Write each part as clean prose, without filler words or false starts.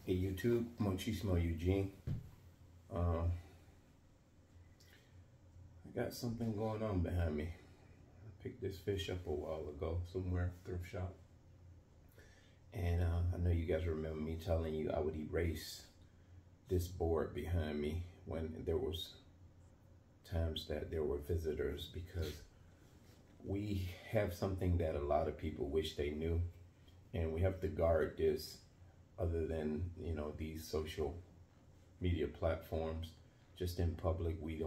Hey YouTube, Muchismo Eugene. I got something going on behind me. I picked this fish up a while ago, somewhere thrift shop. And I know you guys remember me telling you I would erase this board behind me when there was times that there were visitors, because we have something that a lot of people wish they knew, and we have to guard this. Other than, you know, these social media platforms, just in public, we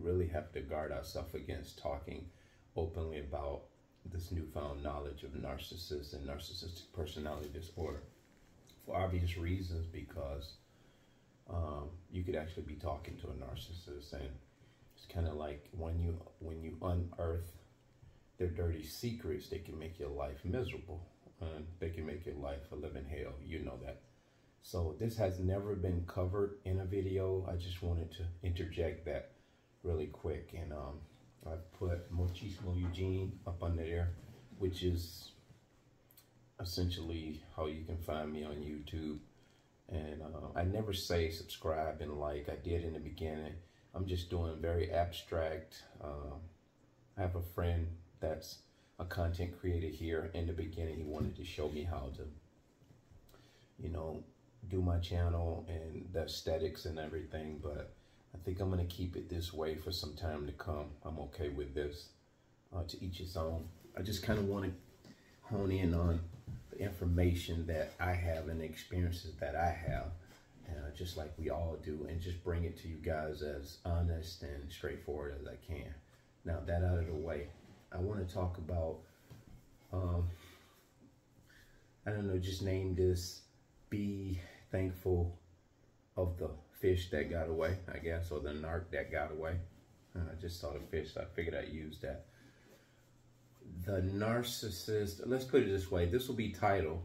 really have to guard ourselves against talking openly about this newfound knowledge of narcissists and narcissistic personality disorder, for obvious reasons, because you could actually be talking to a narcissist, and it's kind of like when you unearth their dirty secrets, they can make your life miserable. They can make your life a living hell, you know that. So this has never been covered in a video. I just wanted to interject that really quick. And I put Muchismo Eugene up under there, which is essentially how you can find me on YouTube. And I never say subscribe and like I did in the beginning. I'm just doing very abstract. I have a friend that's a content creator here. In the beginning, he wanted to show me how to, you know, do my channel and the aesthetics and everything, but I think I'm going to keep it this way for some time to come. I'm okay with this. To each his own. I just kind of want to hone in on the information that I have and the experiences that I have, just like we all do, and just bring it to you guys as honest and straightforward as I can. Now, that out of the way, I want to talk about, I don't know, just name this, be thankful of the fish that got away, I guess, or the narc that got away. I just saw the fish, so I figured I'd use that. The narcissist, let's put it this way, this will be titled,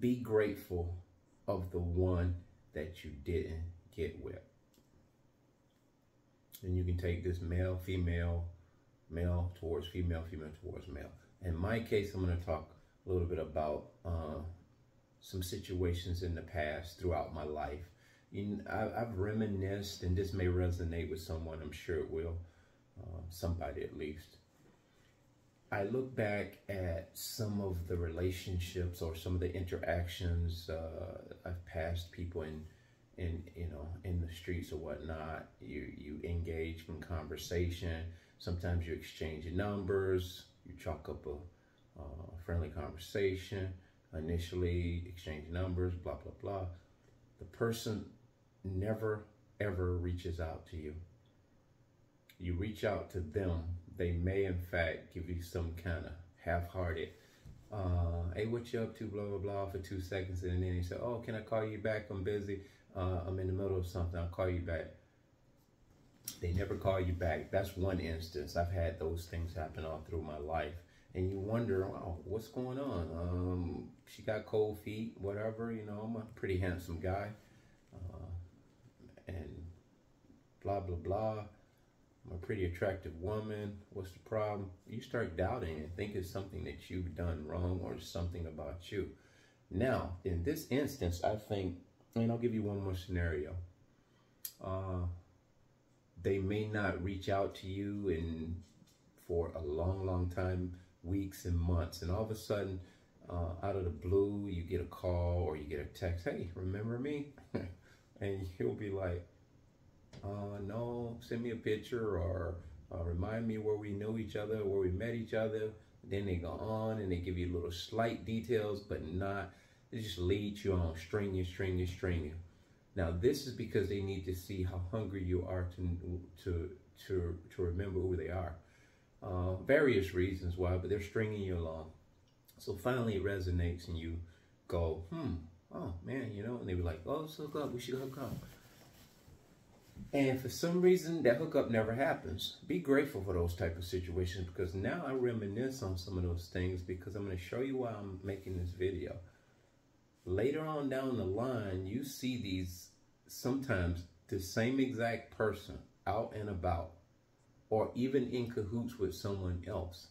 Be Grateful of the One That You Didn't Get With. And you can take this male, female, male towards female, female towards male. In my case, I'm going to talk a little bit about some situations in the past throughout my life. I've reminisced, and this may resonate with someone, I'm sure it will, somebody at least. I look back at some of the relationships or some of the interactions I've passed people in the streets or whatnot. You engage in conversation. Sometimes you exchange numbers. You chalk up a friendly conversation. Initially, exchange numbers, blah, blah, blah. The person never, ever reaches out to you. You reach out to them. They may, in fact, give you some kind of half-hearted, hey, what you up to, blah, blah, blah, for 2 seconds. And then they say, oh, can I call you back? I'm busy. I'm in the middle of something. I'll call you back. They never call you back. That's one instance. I've had those things happen all through my life. And you wonder, oh, what's going on? She got cold feet, whatever. You know, I'm a pretty handsome guy. And blah, blah, blah. I'm a pretty attractive woman. What's the problem? You start doubting and think it's something that you've done wrong or something about you. Now, in this instance, I think, and I'll give you one more scenario. They may not reach out to you for a long, long time, weeks and months, and all of a sudden, out of the blue, you get a call or you get a text, hey, remember me? And you'll be like, no, send me a picture or remind me where we knew each other, where we met each other. Then they go on and they give you little slight details, but not, they just lead you on, string you. Now, this is because they need to see how hungry you are to remember who they are. Various reasons why, but they're stringing you along. So finally it resonates and you go, oh man, you know, and they be like, oh, let's hook up, we should hook up. And for some reason, that hookup never happens. Be grateful for those type of situations, because now I reminisce on some of those things, because I'm going to show you why I'm making this video. Later on down the line, you see these, sometimes the same exact person out and about, or even in cahoots with someone else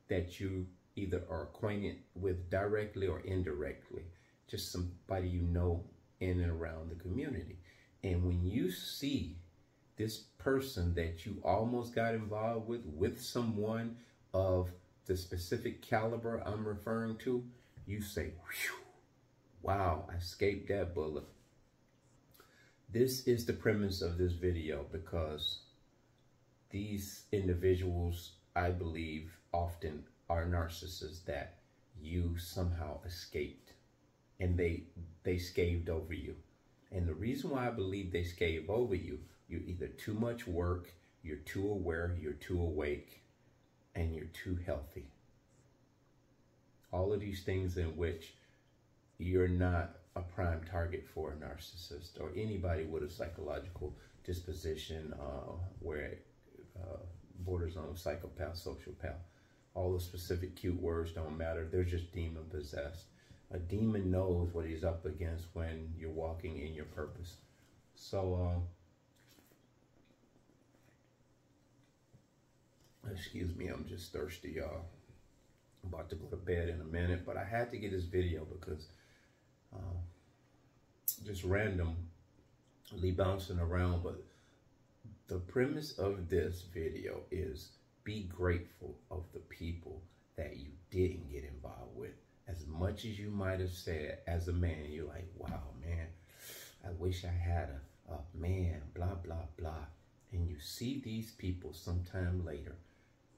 that you either are acquainted with directly or indirectly, just somebody you know in and around the community. And when you see this person that you almost got involved with someone of the specific caliber I'm referring to, you say, whew, wow, I escaped that bullet. This is the premise of this video, because these individuals, I believe, often are narcissists that you somehow escaped, and they scaved over you. And the reason why I believe they scave over you, you're either too much work, you're too aware, you're too awake, and you're too healthy. All of these things in which you're not a prime target for a narcissist or anybody with a psychological disposition where it borders on psychopath, sociopath. All the specific cute words don't matter. They're just demon possessed. A demon knows what he's up against when you're walking in your purpose. So, excuse me, I'm just thirsty, y'all. I'm about to go to bed in a minute, but I had to get this video because just randomly bouncing around. But the premise of this video is be grateful of the people that you didn't get involved with. As much as you might have said as a man, you're like, wow, man, I wish I had a man, blah, blah, blah. And you see these people sometime later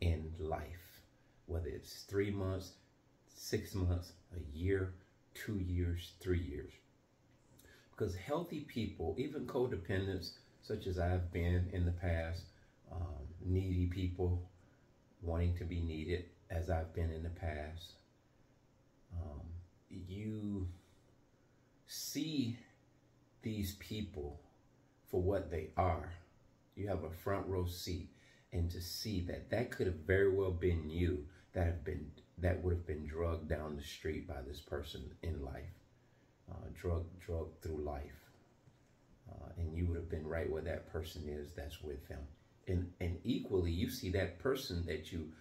in life, whether it's 3 months, 6 months, a year, 2 years, 3 years. Because healthy people, even codependents, such as I've been in the past, needy people wanting to be needed, as I've been in the past, you see these people for what they are. You have a front row seat, and to see that that could have very well been you that would have been drugged down the street by this person in life, drugged through life, and you would have been right where that person is that's with them. And equally, you see that person that you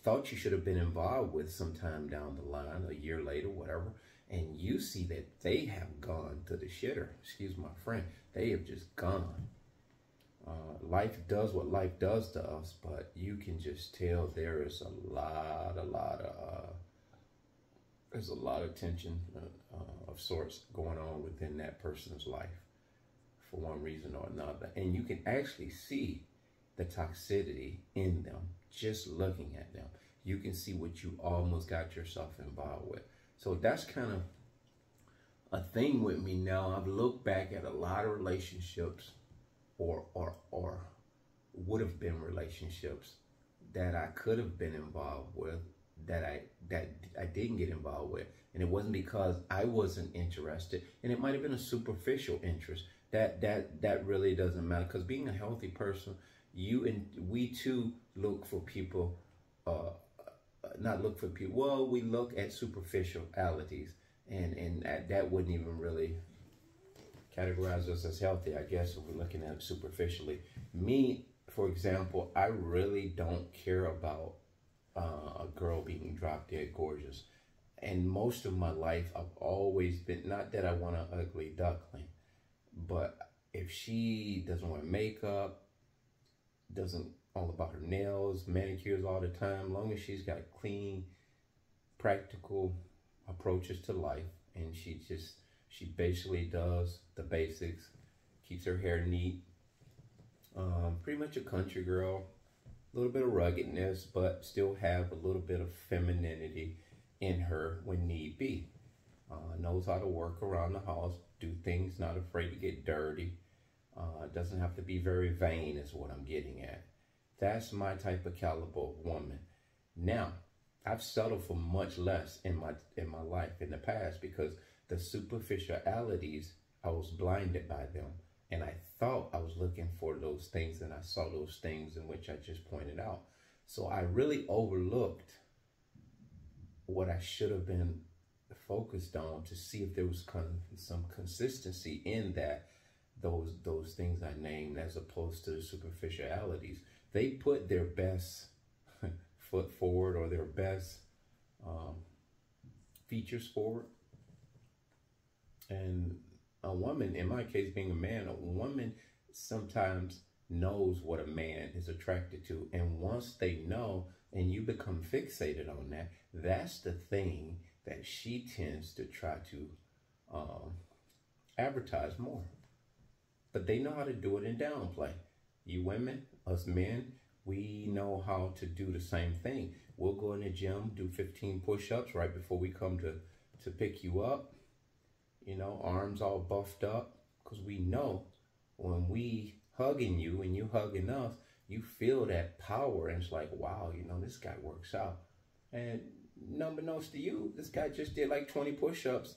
thought you should have been involved with sometime down the line, a year later, whatever, and you see that they have gone to the shitter. Excuse my friend. They have just gone. Life does what life does to us, but you can just tell there is there's a lot of tension of sorts going on within that person's life for one reason or another. And you can actually see the toxicity in them just looking at them. You can see what you almost got yourself involved with. So that's kind of a thing with me now. I've looked back at a lot of relationships or would have been relationships that I could have been involved with that I didn't get involved with. And it wasn't because I wasn't interested, and it might have been a superficial interest. That really doesn't matter, because being a healthy person, you and we too look for people, well, we look at superficialities, and that wouldn't even really categorize us as healthy, I guess, if we're looking at it superficially. Me, for example, I really don't care about a girl being drop dead gorgeous. And most of my life, I've always been, not that I want an ugly duckling, but if she doesn't wear makeup, doesn't all about her nails, manicures all the time, long as she's got clean, practical approaches to life, and she basically does the basics, keeps her hair neat, pretty much a country girl, a little bit of ruggedness, but still have a little bit of femininity in her when need be. Knows how to work around the house, do things, not afraid to get dirty. Doesn't have to be very vain is what I'm getting at. That's my type of caliber of woman. Now, I've settled for much less in my life in the past, because the superficialities, I was blinded by them. And I thought I was looking for those things, and I saw those things in which I just pointed out. So I really overlooked what I should have been focused on to see if there was some consistency in those things I named, as opposed to the superficialities. They put their best foot forward or their best features forward. And a woman, in my case being a man, a woman sometimes knows what a man is attracted to. And once they know and you become fixated on that, that's the thing that she tends to try to advertise more. But they know how to do it in downplay. You women, us men, we know how to do the same thing. We'll go in the gym, do 15 push-ups right before we come to pick you up. You know, arms all buffed up, because we know when we hugging you and you hugging us, you feel that power, and it's like, wow, you know, this guy works out. And unbeknownst to you, this guy just did like 20 push-ups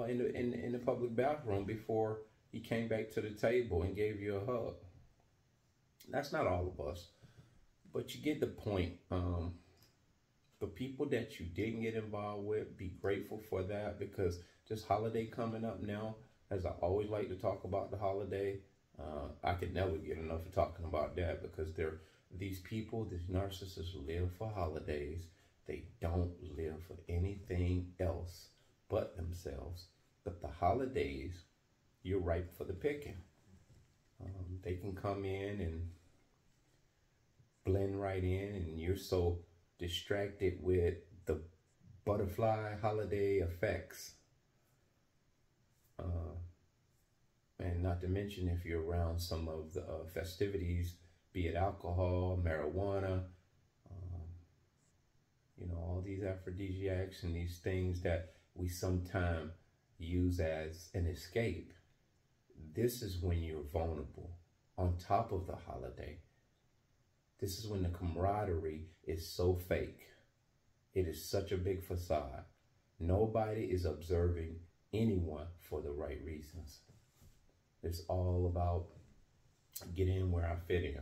in the public bathroom before he came back to the table and gave you a hug. That's not all of us, but you get the point. The people that you didn't get involved with, be grateful for that, because this holiday coming up now, as I always like to talk about the holiday, I could never get enough of talking about that, because these people, these narcissists, live for holidays. They don't live for anything else but themselves. But the holidays, you're ripe for the picking. They can come in and blend right in, and you're so distracted with the butterfly holiday effects. And not to mention, if you're around some of the festivities, be it alcohol, marijuana, you know, all these aphrodisiacs and these things that we sometimes use as an escape. This is when you're vulnerable on top of the holiday. This is when the camaraderie is so fake. It is such a big facade. Nobody is observing anyone for the right reasons. It's all about get in where I fit in.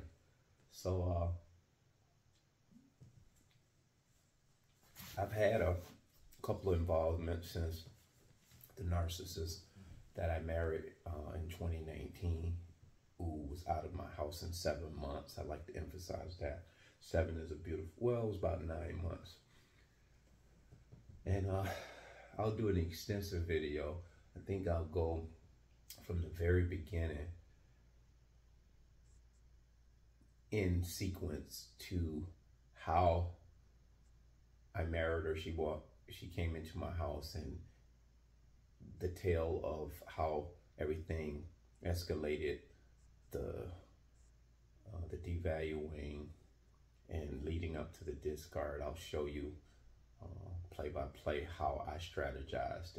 So I've had a couple of involvements since the narcissist that I married in 2019, who was out of my house in 7 months. I like to emphasize that. 7 is a beautiful, well, it was about 9 months. And I'll do an extensive video. I think I'll go from the very beginning in sequence to how I married her. She came into my house, and the tale of how everything escalated, the devaluing and leading up to the discard. I'll show you play by play how I strategized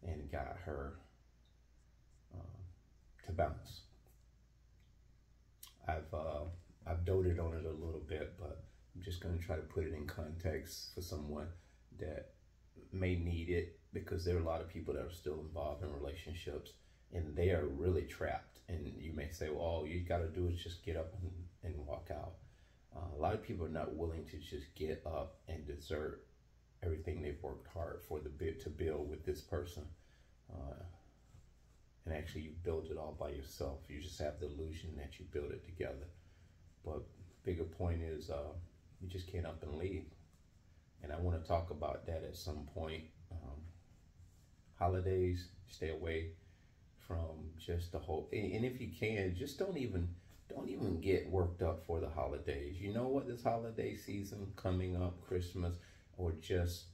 and got her to bounce. I've doted on it a little bit, but I'm just going to try to put it in context for someone that may need it, because there are a lot of people that are still involved in relationships and they are really trapped. And you may say, well, all you got to do is just get up and walk out. A lot of people are not willing to just get up and desert everything they've worked hard for to build with this person. And actually you build it all by yourself. You just have the illusion that you build it together. But bigger point is you just can't up and leave. And I want to talk about that at some point. Holidays, stay away from just the whole, and if you can, just don't even get worked up for the holidays. You know what, this holiday season coming up, Christmas, or just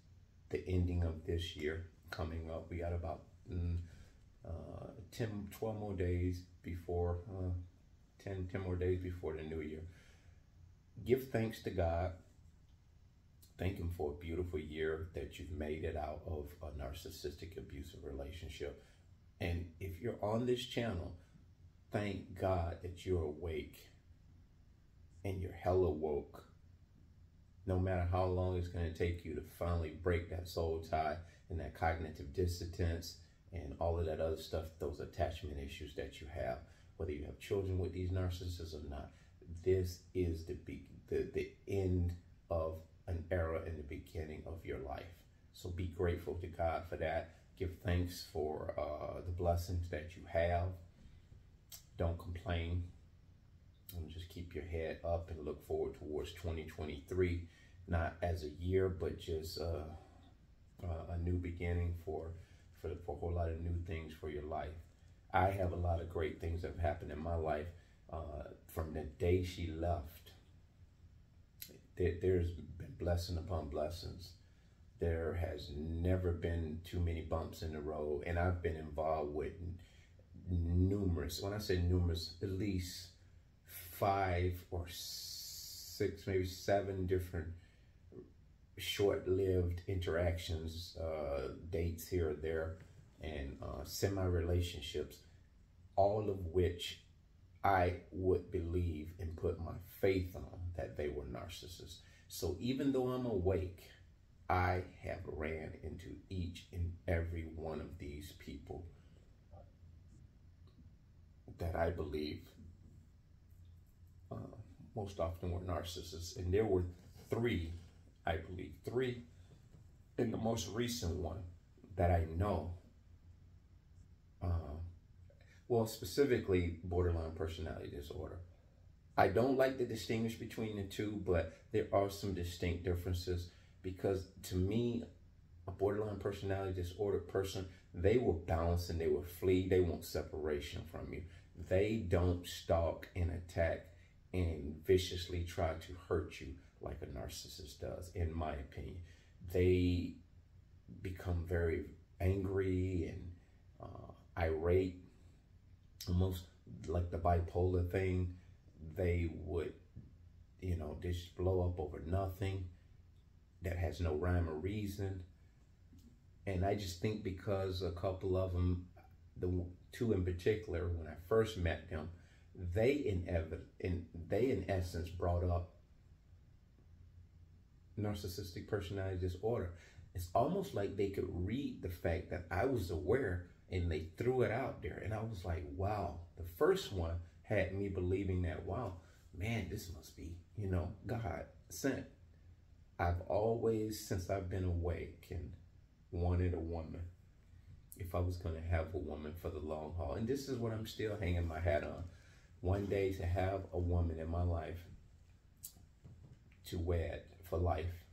the ending of this year coming up, we got about 12 more days before 10 more days before the new year. Give thanks to God. Thank him for a beautiful year that you've made it out of a narcissistic, abusive relationship. And if you're on this channel, thank God that you're awake and you're hella woke. No matter how long it's going to take you to finally break that soul tie and that cognitive dissonance and all of that other stuff, those attachment issues that you have, whether you have children with these narcissists or not, this is the end of an era in the beginning of your life. So be grateful to God for that. Give thanks for the blessings that you have. Don't complain. And just keep your head up and look forward towards 2023, not as a year, but just a new beginning for a whole lot of new things for your life. I have a lot of great things that have happened in my life from the day she left. There's been blessing upon blessings. There has never been too many bumps in the road, and I've been involved with numerous, when I say numerous, at least 5 or 6, maybe 7 different short-lived interactions, dates here or there, and semi-relationships, all of which I would believe and put my faith on that they were narcissists. So even though I'm awake, I have ran into each and every one of these people that I believe most often were narcissists. And there were 3, I believe, 3 in the most recent one that I know. Well, specifically borderline personality disorder. I don't like to distinguish between the two, but there are some distinct differences, because to me, a borderline personality disorder person, they will bounce and they will flee. They want separation from you. They don't stalk and attack and viciously try to hurt you like a narcissist does, in my opinion. They become very angry and irate, almost like the bipolar thing. They would, just blow up over nothing that has no rhyme or reason. And I just think because a couple of them, the 2 in particular, when I first met them, they in essence brought up narcissistic personality disorder. It's almost like they could read the fact that I was aware, and they threw it out there. And I was like, wow. The first one had me believing that, wow, man, this must be, God sent. I've always, since I've been awake, and wanted a woman, if I was going to have a woman for the long haul. And this is what I'm still hanging my hat on. One day to have a woman in my life to wed for life,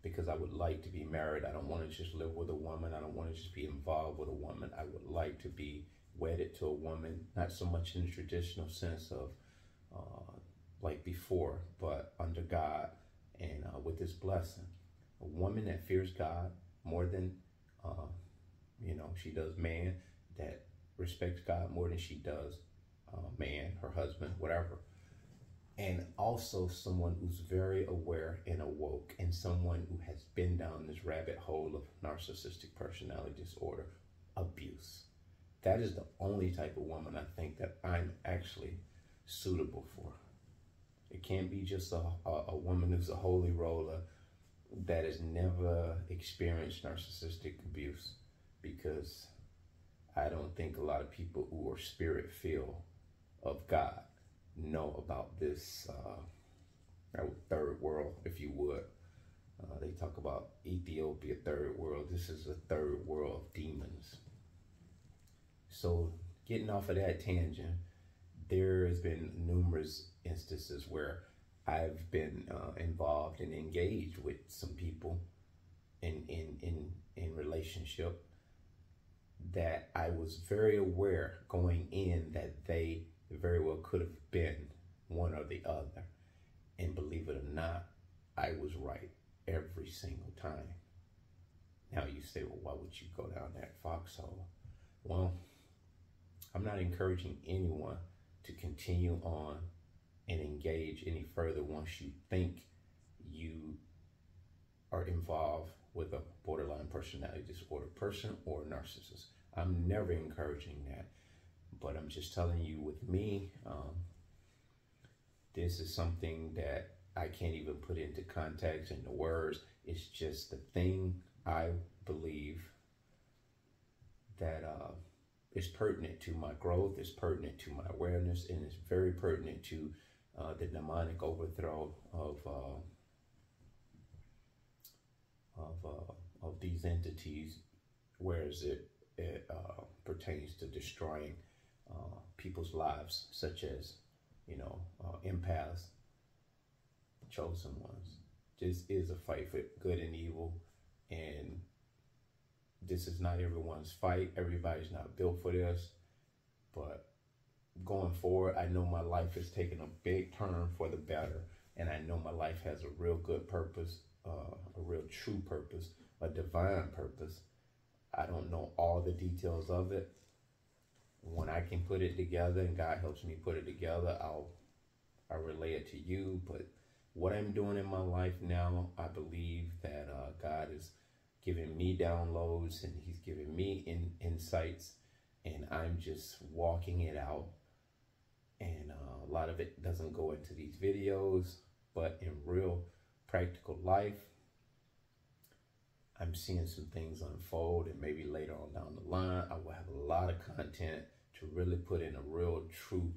because I would like to be married. I don't want to just live with a woman. I don't want to just be involved with a woman. I would like to be wedded to a woman, not so much in the traditional sense of like before, but under God and with His blessing. A woman that fears God more than, she does man, that respects God more than she does man, her husband, whatever. And also someone who's very aware and awoke, and someone who has been down this rabbit hole of narcissistic personality disorder, abuse. That is the only type of woman I think that I'm actually suitable for. It can't be just a woman who's a holy roller that has never experienced narcissistic abuse, because I don't think a lot of people who are spirit-filled of God know about this third world, if you would. They talk about Ethiopia, third world. This is a third world of demons. So getting off of that tangent, there has been numerous instances where I've been involved and engaged with some people in relationship that I was very aware going in that they very well could have been one or the other. And believe it or not, I was right every single time. Now you say, well, why would you go down that foxhole? Well, I'm not encouraging anyone to continue on and engage any further once you think you are involved with a borderline personality disorder person or a narcissist. I'm never encouraging that, but I'm just telling you, with me, this is something that I can't even put into context into words. It's just the thing I believe that is pertinent to my growth, is pertinent to my awareness, and it's very pertinent to the demonic overthrow of these entities, whereas it pertains to destroying people's lives, such as empaths, chosen ones. This is a fight for good and evil, and this is not everyone's fight. Everybody's not built for this, but going forward, I know my life is taking a big turn for the better, and I know my life has a real good purpose, a real true purpose, a divine purpose. I don't know all the details of it. When I can put it together and God helps me put it together, I'll relay it to you. But what I'm doing in my life now, I believe that God is giving me downloads, and he's giving me insights, and I'm just walking it out. And a lot of it doesn't go into these videos, but in real practical life, I'm seeing some things unfold, and maybe later on down the line, I will have a lot of content to really put in a real, true,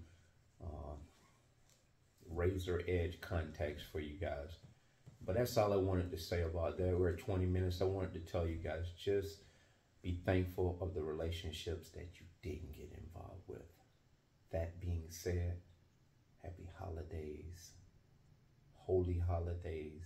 razor edge context for you guys. But that's all I wanted to say about that. We're at 20 minutes. I wanted to tell you guys, just be thankful of the relationships that you didn't get involved with. That being said, happy holidays, holy holidays.